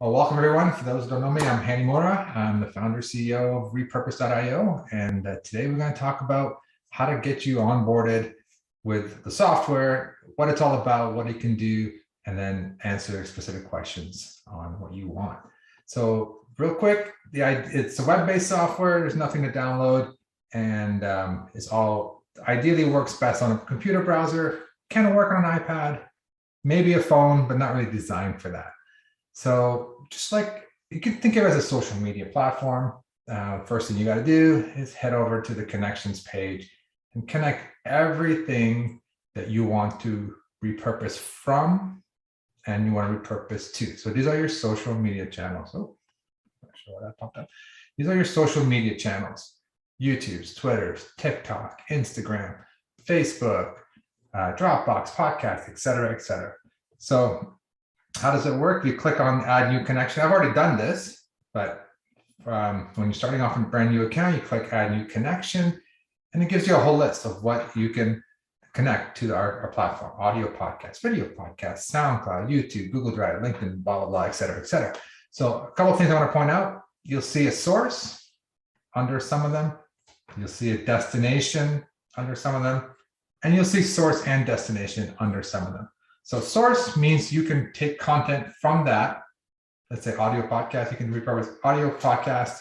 Well, welcome everyone. For those who don't know me, I'm Hanny Mora. I'm the founder CEO of repurpose.io. And today we're going to talk about how to get you onboarded with the software, what it's all about, what it can do, and then answer specific questions on what you want. So real quick, it's a web-based software. There's nothing to download, and it's all ideally works best on a computer browser, can work on an iPad, maybe a phone, but not really designed for that. So just like you can think of it as a social media platform. First thing you got to do is head over to the connections page and connect everything that you want to repurpose from and you want to repurpose to. So these are your social media channels. Oh, not sure why that popped up. These are your social media channels: YouTube's, Twitter's, TikTok, Instagram, Facebook, Dropbox, podcast, etc., etc. So how does it work? You click on add new connection. I've already done this, but when you're starting off in a brand new account, you click add new connection, and it gives you a whole list of what you can connect to our platform: audio podcasts, video podcasts, SoundCloud, YouTube, Google Drive, LinkedIn, blah, blah, blah, et cetera, et cetera. So a couple of things I want to point out. You'll see a source under some of them. You'll see a destination under some of them, and you'll see source and destination under some of them. So source means you can take content from that. Let's say audio podcast, you can repurpose audio podcast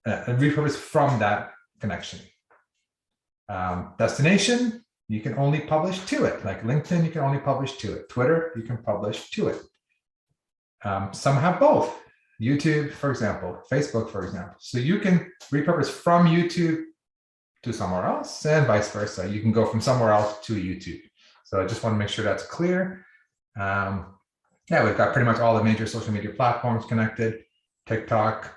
and repurpose from that connection. Destination, you can only publish to it. Like LinkedIn, you can only publish to it. Twitter, you can publish to it. Some have both. YouTube, for example, Facebook, for example. So you can repurpose from YouTube to somewhere else and vice versa. You can go from somewhere else to YouTube. So I just want to make sure that's clear. Yeah, we've got pretty much all the major social media platforms connected: TikTok,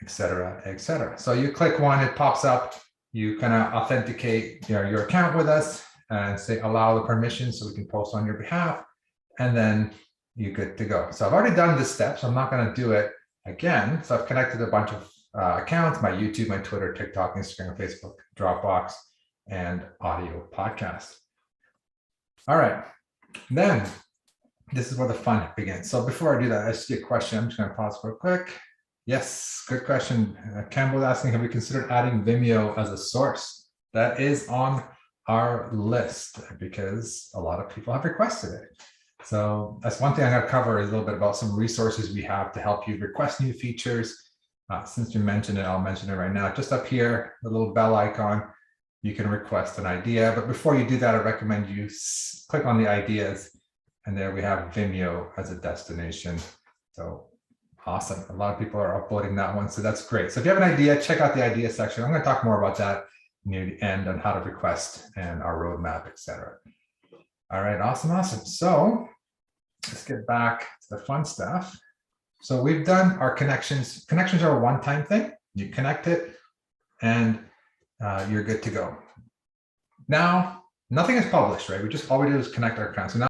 et cetera, et cetera. So you click one, it pops up. You kind of authenticate your account with us and say allow the permissions so we can post on your behalf, and then you're good to go. So I've already done this step, so I'm not going to do it again. So I've connected a bunch of accounts: my YouTube, my Twitter, TikTok, Instagram, Facebook, Dropbox, and audio podcast. All right, then this is where the fun begins. So before I do that, I see a question. I'm just going to pause real quick. Yes, good question. Campbell asking, have we considered adding Vimeo as a source? That is on our list because a lot of people have requested it. So that's one thing I'm going to cover, is a little bit about some resources we have to help you request new features. Since you mentioned it, I'll mention it right now. Just up here, the little bell icon, you can request an idea. But before you do that, I recommend you click on the ideas, and there we have Vimeo as a destination. So awesome. A lot of people are uploading that one, so that's great. So if you have an idea, check out the idea section. I'm going to talk more about that near the end on how to request and our roadmap, etc. All right, awesome, awesome. So let's get back to the fun stuff. So we've done our connections. Connections are a one-time thing. You connect it, and you're good to go. Now, nothing is published, right? All we do is connect our accounts. So now